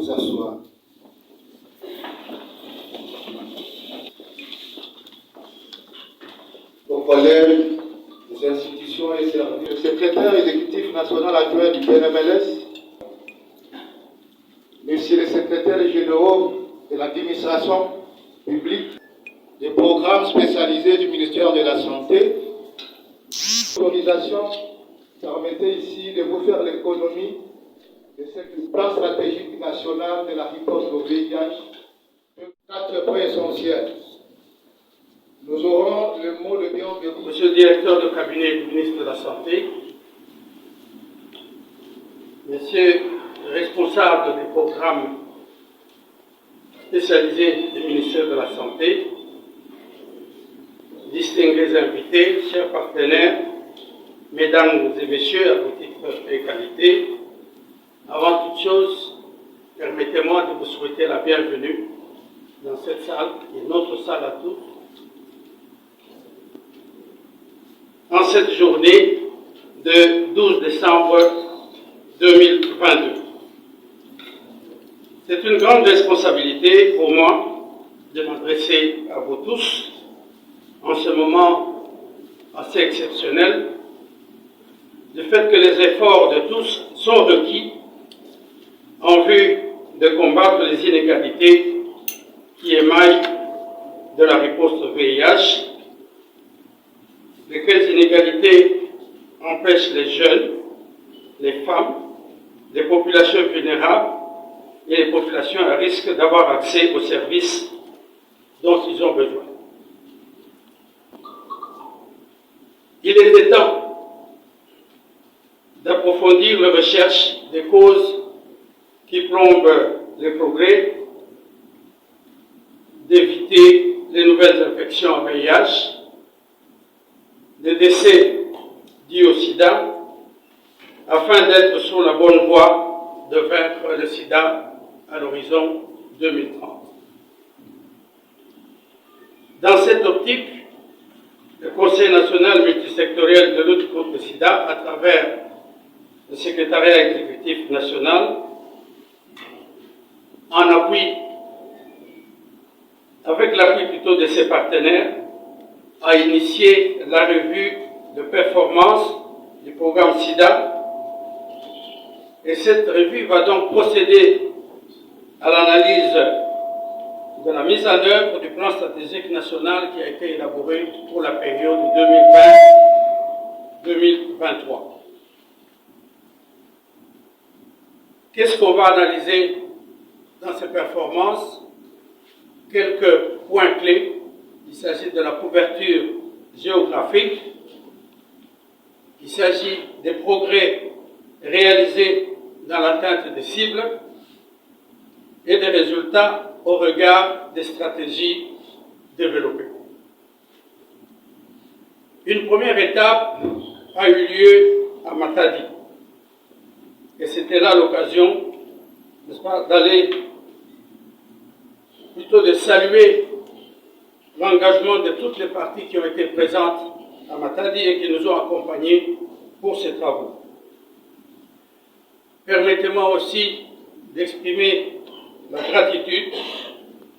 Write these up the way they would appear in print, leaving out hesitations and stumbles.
vous asseoir. Aux collègues des institutions et services, le secrétaire exécutif national adjoint du PNMLS, Monsieur le secrétaire général de l'administration publique, des programmes spécialisés du ministère de la Santé, l'organisation permettez ici de vous faire l'économie de ce plan stratégique national de la riposte au VIH. 4 points essentiels. Nous aurons le mot de bienvenue. Monsieur le directeur de cabinet du ministre de la Santé, Monsieur le responsable des programmes spécialisés du ministère de la Santé, distingués invités, chers partenaires, mesdames et messieurs, à vos titres et qualités, avant toute chose, permettez-moi de vous souhaiter la bienvenue dans cette salle et notre salle à tous, en cette journée de 12 décembre 2022. C'est une grande responsabilité pour moi de m'adresser à vous tous en ce moment assez exceptionnel, du fait que les efforts de tous sont requis en vue de combattre les inégalités qui émaillent de la riposte au VIH, lesquelles inégalités empêchent les jeunes, les femmes, les populations vulnérables et les populations à risque d'avoir accès aux services dont ils ont besoin. Il était temps d'approfondir la recherche des causes qui plombent les progrès, d'éviter les nouvelles infections à VIH, des décès dus au sida, afin d'être sur la bonne voie de vaincre le sida à l'horizon 2030. Dans cette optique, le Conseil national multisectoriel de lutte contre le sida, à travers le secrétariat exécutif national, en appui, avec l'appui plutôt de ses partenaires, a initié la revue de performance du programme SIDA. Et cette revue va donc procéder à l'analyse de la mise en œuvre du plan stratégique national qui a été élaboré pour la période 2020-2023. Qu'est-ce qu'on va analyser dans ces performances? Quelques points clés. Il s'agit de la couverture géographique, il s'agit des progrès réalisés dans l'atteinte des cibles et des résultats au regard des stratégies développées. Une première étape a eu lieu à Matadi. Et c'était là l'occasion, n'est-ce pas, d'aller plutôt de saluer l'engagement de toutes les parties qui ont été présentes à Matadi et qui nous ont accompagnés pour ces travaux. Permettez-moi aussi d'exprimer la gratitude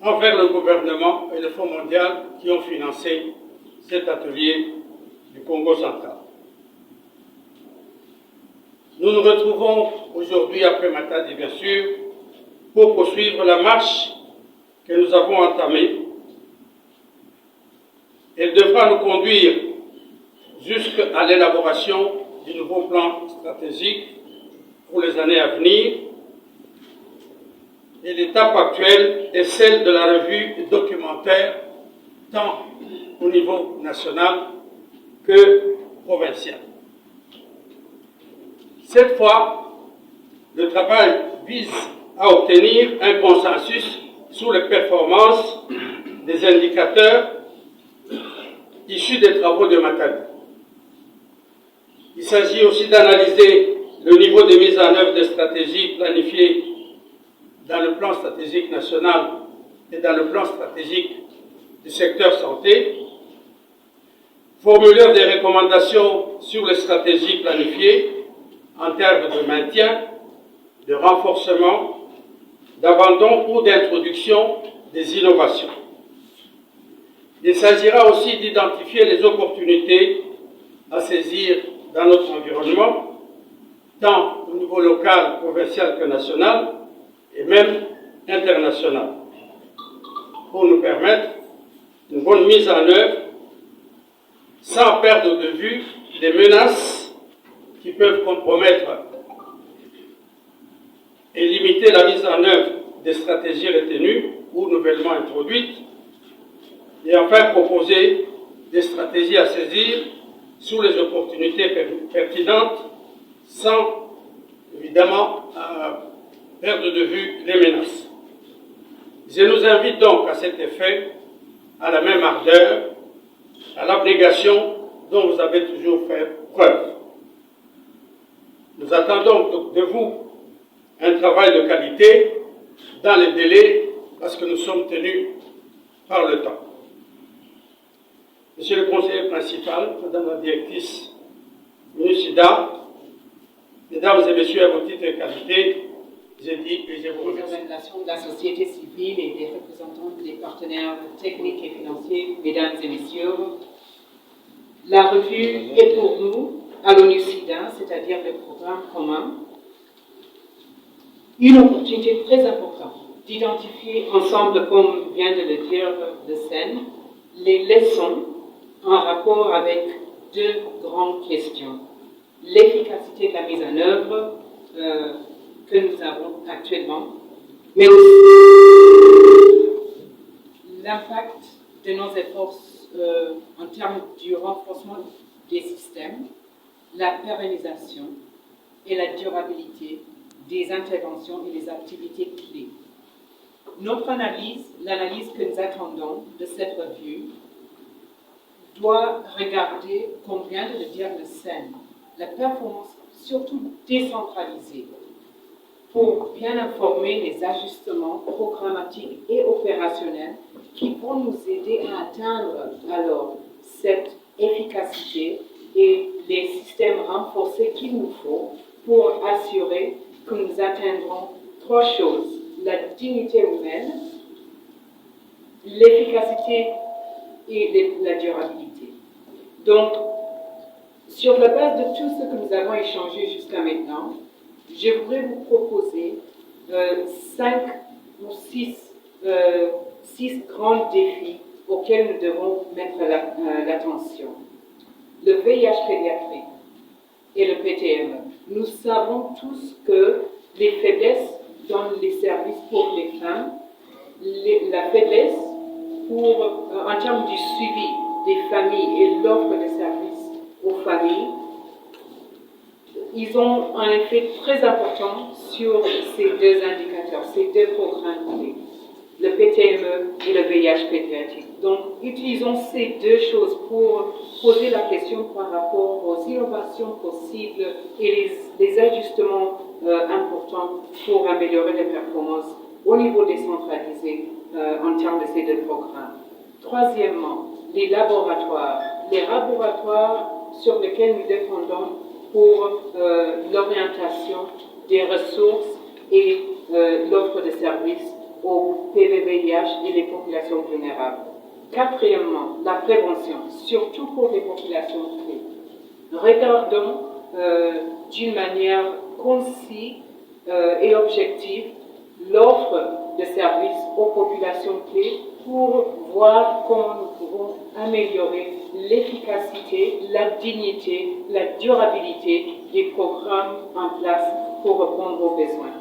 envers le gouvernement et le Fonds mondial qui ont financé cet atelier du Congo central. Nous nous retrouvons aujourd'hui après Matadi, bien sûr, pour poursuivre la marche que nous avons entamée. Elle devra nous conduire jusqu'à l'élaboration du nouveau plan stratégique pour les années à venir. Et l'étape actuelle est celle de la revue documentaire, tant au niveau national que provincial. Cette fois, le travail vise à obtenir un consensus sur les performances des indicateurs issus des travaux de Matadi. Il s'agit aussi d'analyser le niveau de mise en œuvre des stratégies planifiées dans le plan stratégique national et dans le plan stratégique du secteur santé, formuler des recommandations sur les stratégies planifiées en termes de maintien, de renforcement d'abandon ou d'introduction des innovations. Il s'agira aussi d'identifier les opportunités à saisir dans notre environnement, tant au niveau local, provincial que national, et même international, pour nous permettre une bonne mise en œuvre sans perdre de vue les menaces qui peuvent compromettre et limiter la mise en œuvre des stratégies retenues ou nouvellement introduites, et enfin proposer des stratégies à saisir sous les opportunités pertinentes sans évidemment perdre de vue les menaces. Je nous invite donc à cet effet à la même ardeur, à l'abnégation dont vous avez toujours fait preuve. Nous attendons donc de vous un travail de qualité dans les délais parce que nous sommes tenus par le temps. Monsieur le conseiller principal, Madame la directrice MINUSIDA, Mesdames et Messieurs, à vos titres et qualités, j'ai dit et je vous remercie. Les organisations de la société civile et les représentants des partenaires techniques et financiers, Mesdames et Messieurs, la revue est pour nous, à l'ONU-SIDA, c'est-à-dire le programme commun, une opportunité très importante d'identifier ensemble, comme vient de le dire le SEN, les leçons en rapport avec deux grandes questions. L'efficacité de la mise en œuvre que nous avons actuellement, mais aussi l'impact de nos efforts en termes du renforcement des systèmes, la pérennisation et la durabilité des interventions et des activités clés. Notre analyse, l'analyse que nous attendons de cette revue, doit regarder, comme vient de le dire le SEN, la performance surtout décentralisée pour bien informer les ajustements programmatiques et opérationnels qui vont nous aider à atteindre alors cette efficacité et les systèmes renforcés qu'il nous faut pour assurer que nous atteindrons trois choses: la dignité humaine, l'efficacité et la durabilité. Donc, sur la base de tout ce que nous avons échangé jusqu'à maintenant, je voudrais vous proposer 5 ou 6 grands défis auxquels nous devons mettre l'attention. Le VIH pédiatrique et le PTME. Nous savons tous que les faiblesses dans les services pour les femmes, la faiblesse en termes du suivi des familles et l'offre de services aux familles, ils ont un effet très important sur ces deux indicateurs, ces deux programmes clés, le PTME et le VIH pédiatrique. Donc, utilisons ces deux choses pour poser la question par rapport aux innovations possibles et les ajustements importants pour améliorer les performances au niveau décentralisé en termes de ces deux programmes. Troisièmement, les laboratoires sur lesquels nous dépendons pour l'orientation des ressources et l'offre de services aux PVVIH et les populations vulnérables. Quatrièmement, la prévention, surtout pour les populations clés. Regardons d'une manière concise et objective l'offre de services aux populations clés pour voir comment nous pouvons améliorer l'efficacité, la dignité, la durabilité des programmes en place pour répondre aux besoins.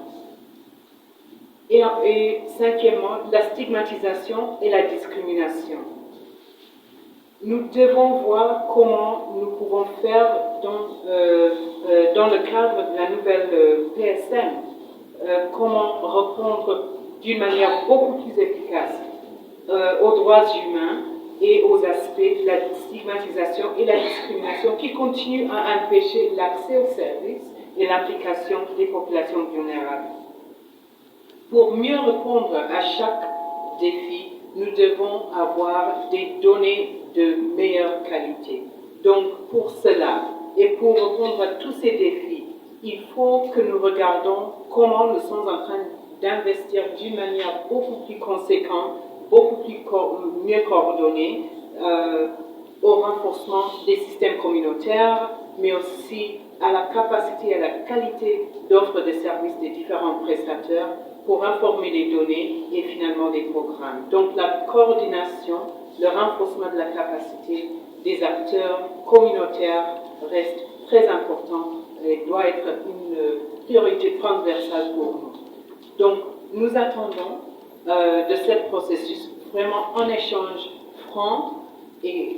Et cinquièmement, la stigmatisation et la discrimination. Nous devons voir comment nous pouvons faire dans le cadre de la nouvelle PSM, comment répondre d'une manière beaucoup plus efficace aux droits humains et aux aspects de la stigmatisation et la discrimination qui continuent à empêcher l'accès aux services et l'implication des populations vulnérables. Pour mieux répondre à chaque défi, nous devons avoir des données de meilleure qualité. Donc, pour cela, et pour répondre à tous ces défis, il faut que nous regardions comment nous sommes en train d'investir d'une manière beaucoup plus conséquente, beaucoup plus mieux coordonnée au renforcement des systèmes communautaires, mais aussi à la capacité et à la qualité d'offre de services des différents prestataires pour informer les données et finalement des programmes. Donc la coordination, le renforcement de la capacité des acteurs communautaires reste très important et doit être une priorité transversale pour nous. Donc nous attendons de ce processus vraiment un échange franc et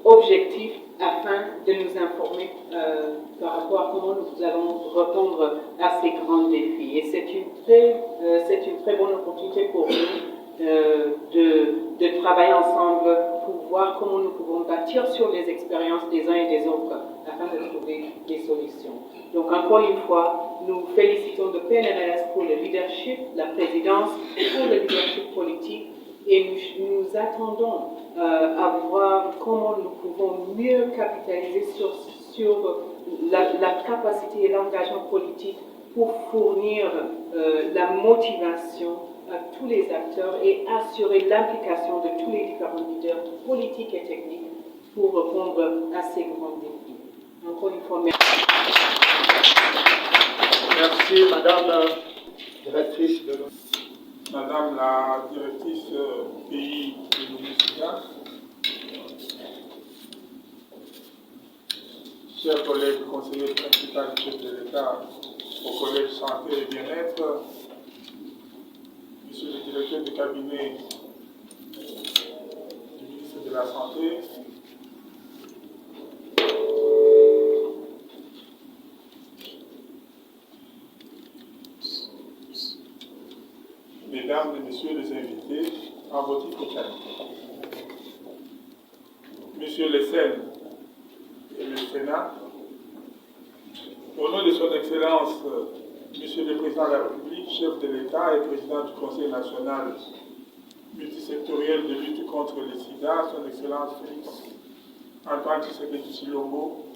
objectif afin de nous informer par rapport à comment nous allons répondre à ces grands défis. Et c'est une très bonne opportunité pour nous de travailler ensemble pour voir comment nous pouvons bâtir sur les expériences des uns et des autres afin de trouver des solutions. Donc encore une fois, nous félicitons le PNRS pour le leadership, la présidence pour le leadership politique et nous attendons à voir comment nous pouvons mieux capitaliser sur la capacité et l'engagement politique pour fournir la motivation à tous les acteurs et assurer l'implication de tous les différents leaders politiques et techniques pour répondre à ces grands défis. Encore une fois, merci. Merci, Madame la directrice de Madame la directrice pays de l'Ouganda. Chers collègues conseillers principaux du chef de l'État au Collège Santé et Bien-être, Monsieur le directeur de cabinet du ministre de la Santé, Mesdames et Messieurs les invités, en votre titre, Monsieur le Sénat et le Sénat, au nom de son Excellence, Monsieur le Président de la République, chef de l'État et Président du Conseil national multisectoriel de lutte contre le sida, son Excellence Félix Antoine Tshisekedi Tshilombo,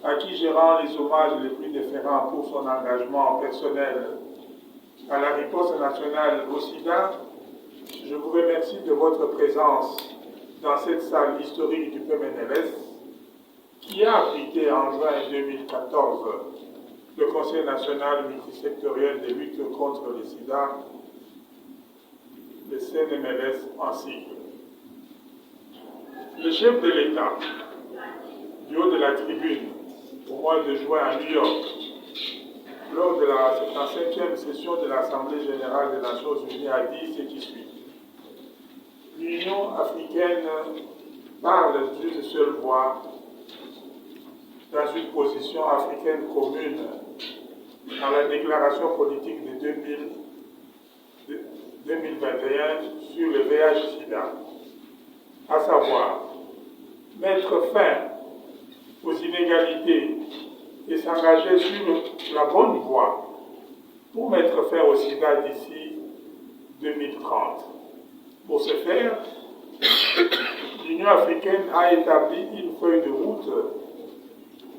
à qui je rends les hommages les plus déférents pour son engagement personnel à la riposte nationale au sida, je vous remercie de votre présence dans cette salle historique du PMNLS qui a abrité en juin 2014 le Conseil national multisectoriel de lutte contre le sida, le CNMLS en sigle. Le chef de l'État, du haut de la tribune, au mois de juin à New York, lors de la 75e session de l'Assemblée générale des Nations unies, a dit ce qui suit. L'Union africaine parle d'une seule voix dans une position africaine commune dans la déclaration politique de 2021 sur le VIH-Sida, à savoir mettre fin aux inégalités et s'engager sur la bonne voie pour mettre fin au sida d'ici 2030. Pour ce faire, l'Union africaine a établi une feuille de route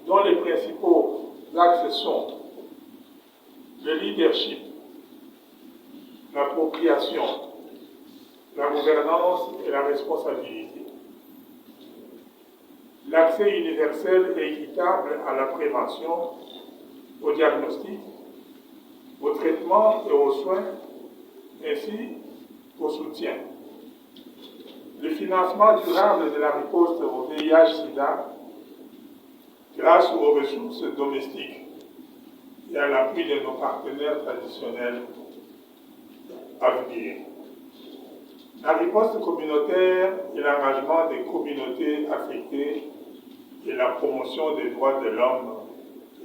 dont les principaux axes sont le leadership, l'appropriation, la gouvernance et la responsabilité. L'accès universel et équitable à la prévention, au diagnostic, au traitement et aux soins, ainsi qu'au soutien. Le financement durable de la riposte au VIH-Sida grâce aux ressources domestiques et à l'appui de nos partenaires traditionnels à venir. La riposte communautaire et l'engagement des communautés affectées et la promotion des droits de l'homme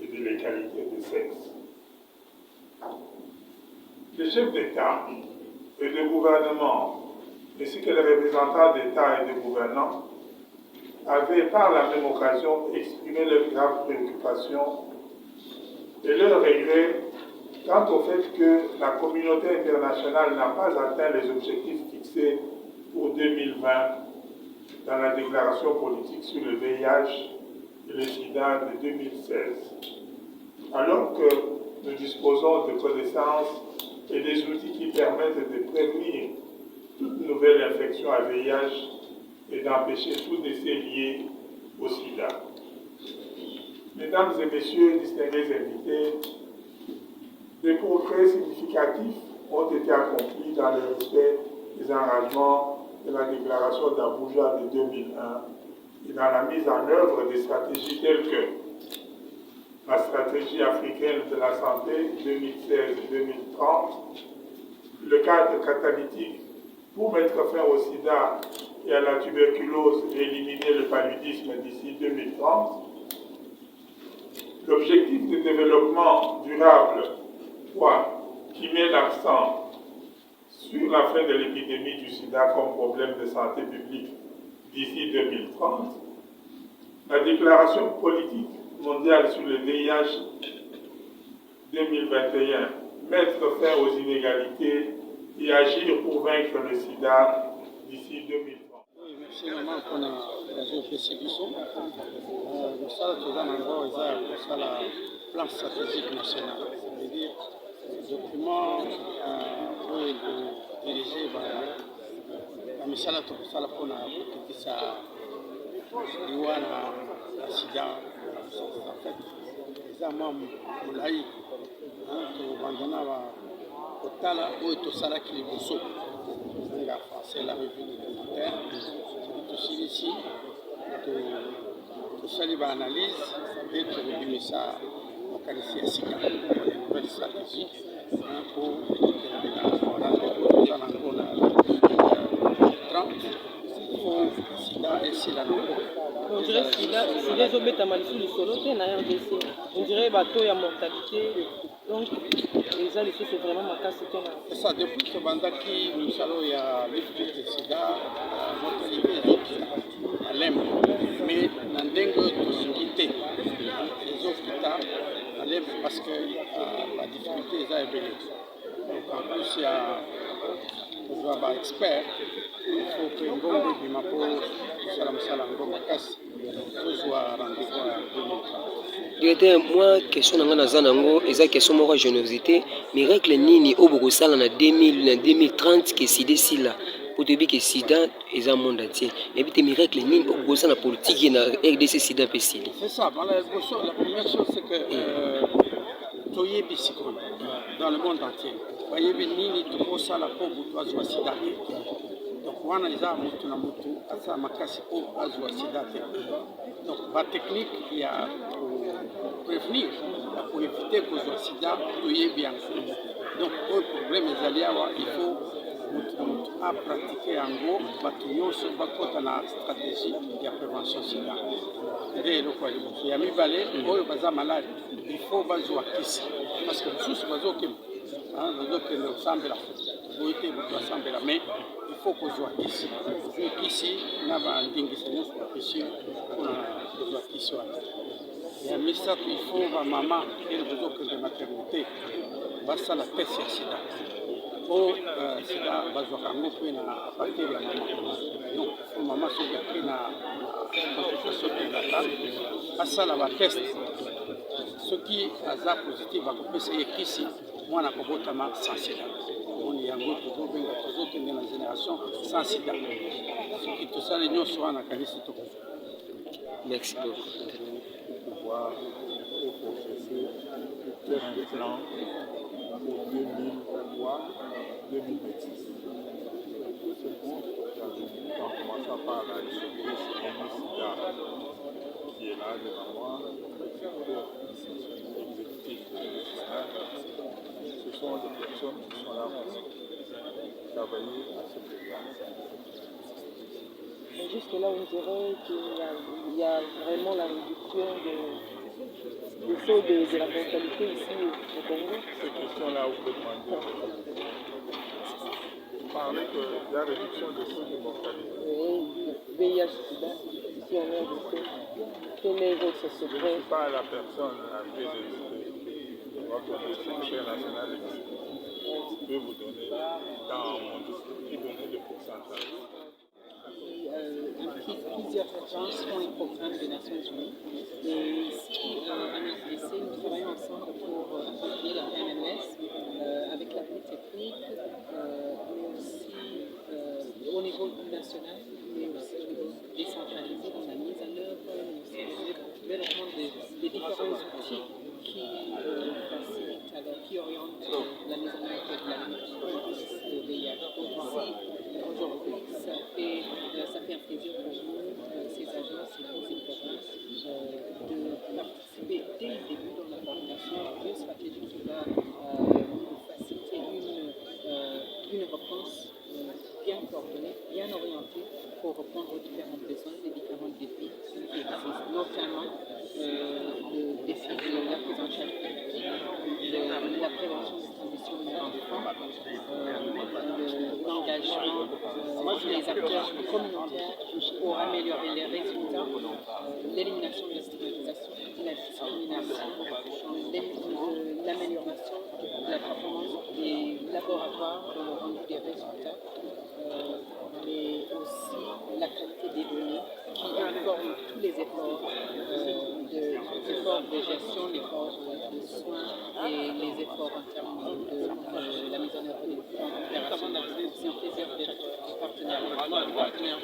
et de l'égalité des sexes. Les chefs d'État et de gouvernement, ainsi que les représentants d'État et de gouvernants, avaient par la même occasion exprimé leurs graves préoccupations et leurs regrets quant au fait que la communauté internationale n'a pas atteint les objectifs fixés pour 2020 dans la déclaration politique sur le VIH et le sida de 2016. Alors que nous disposons de connaissances et des outils qui permettent de prévenir toute nouvelle infection à VIH et d'empêcher tout décès lié au sida. Mesdames et messieurs, distingués invités, des progrès significatifs ont été accomplis dans le respect des engagements de la déclaration d'Abuja de 2001 et dans la mise en œuvre des stratégies telles que la stratégie africaine de la santé 2016-2030, le cadre catalytique pour mettre fin au sida et à la tuberculose et éliminer le paludisme d'ici 2030, l'objectif de développement durable 3, qui met l'accent sur la fin de l'épidémie du sida comme problème de santé publique d'ici 2030, la déclaration politique mondiale sur le VIH 2021, mettre fin aux inégalités et agir pour vaincre le sida d'ici 2030. Merci vraiment pour la persécution. Nous sommes dans le plan stratégique national. Ça veut dire document pour diriger la misala tukosala mpona kotekisa liwa na sida. En fait, eza mwa molai tobandana kotala oyo tosalaki liboso nga français la revue documentaire tosilisi tosali baanalyse nde tokobimisa makanisi ya sika nouvelle stratégie pour toza nango na 30 po sida esila nango. On dirait sida ezobetama lisusu lisolo te na RDC. On dirait bateau ya mortalité. Donc eza lisusu vraiment makasi te na. C'est ça, depuis tobandaki misalo ya lutte contre sida mortalité ezokita alem mais na ndenge tolingi te ezokita alem parce que la difficulté eza ebele. Donc en plus ya kozwa baexpert il faut que ngongo ebima mpo kosala mosala yango makasi tozwa rendez-vous ya 2030. Directeur, moi question nanga naza nango eza question moko ya générosité miracle nini oyo bokosala na 2030 ke sida esila po toyebi ke sida eza monde entier yebi te miracle nini oyo bokosala na politique na RDC sida mpe esili. C'est ça, la première chose c'est que toyebi sikoyo dans le monde entier bayebi nini tokosala mpo moto azwa sida te. Donc wana eza motu na motu asala makasi mpo azwa sida te. Donc batechnique ya prévenir ya koevite kozwa sida toyebi yango. Donc oyo problème ezali awa il faut motu na motu apratike yango bato nyonso bakota na stratégie ya prévention sida nde eloko ya liboso ya mibale oyo baza malade il faut bazwa kisi parce que mosusu bazokende osambela boye te moto asambela mais il faut kozwa kisi ozwi kisi na bandingisa nyonso bapesi mpona kozwa kisi wana ya misato il faut bamama ene bozokende maternité basala test ya sida po sida bazwaka yango mpe na partir ya mama. Donc mama soki akei na consultation prénatale asala batest soki aza positive akopesa ye kisi mwana akobotama sans sida. Oni yango tozobenga tozokende na génération sans sida soki tosali nyonso wana kanisi tokozwa. Merci beaucoup. Pouvoir processer faire des plans pour 2003-2026. En commençant par la sida qui est là devant moi, ce sont des personnes qui sont là pour travailler à ce programme. Jusque là, on dirait qu'il y a vraiment la réduction des taux de la mortalité ici au Congo. Ces questions-là, vous pouvez demander. Vous parlez de la réduction des taux de mortalité. Oui, VIH, sida, ici on est RDC. Quel est votre secret? Je ne suis pas la personne âgée de votre secrétaire national de je peux vous donner dans mon district, donner le pourcentage. plusieurs agences, fonds et programmes des Nations Unies. Et ici, en RDC, nous travaillons ensemble pour accompagner la PNMS avec l'appui technique, mais aussi au niveau national, mais aussi au niveau décentralisé dans la mise en œuvre, mais aussi le développement des différents outils qui facilitent, alors qui orientent la mise en œuvre de la lutte contre le VIH. Donc ici, aujourd'hui, ça fait un plaisir pour nous, ces agences et tous ces programmes, de participer dès le début dans la coordination d'une stratégie qui va nous faciliter une réponse bien coordonnée, bien orientée pour répondre aux différents besoins des différents défis qui existent, notamment le défi de la prise en charge préventive, la prévention des conditions de l'enfant, l'engagement des acteurs communautaires pour améliorer les résultats, l'élimination de la stigmatisation, la discrimination, l'amélioration de la performance des laboratoires dans le rendu des résultats, mais aussi la qualité des données qui informent tous les efforts de gestion, l'effort de soins et les efforts en termes de la mise en œuvre des différentes opérations. C'est un plaisir d'être partenaire.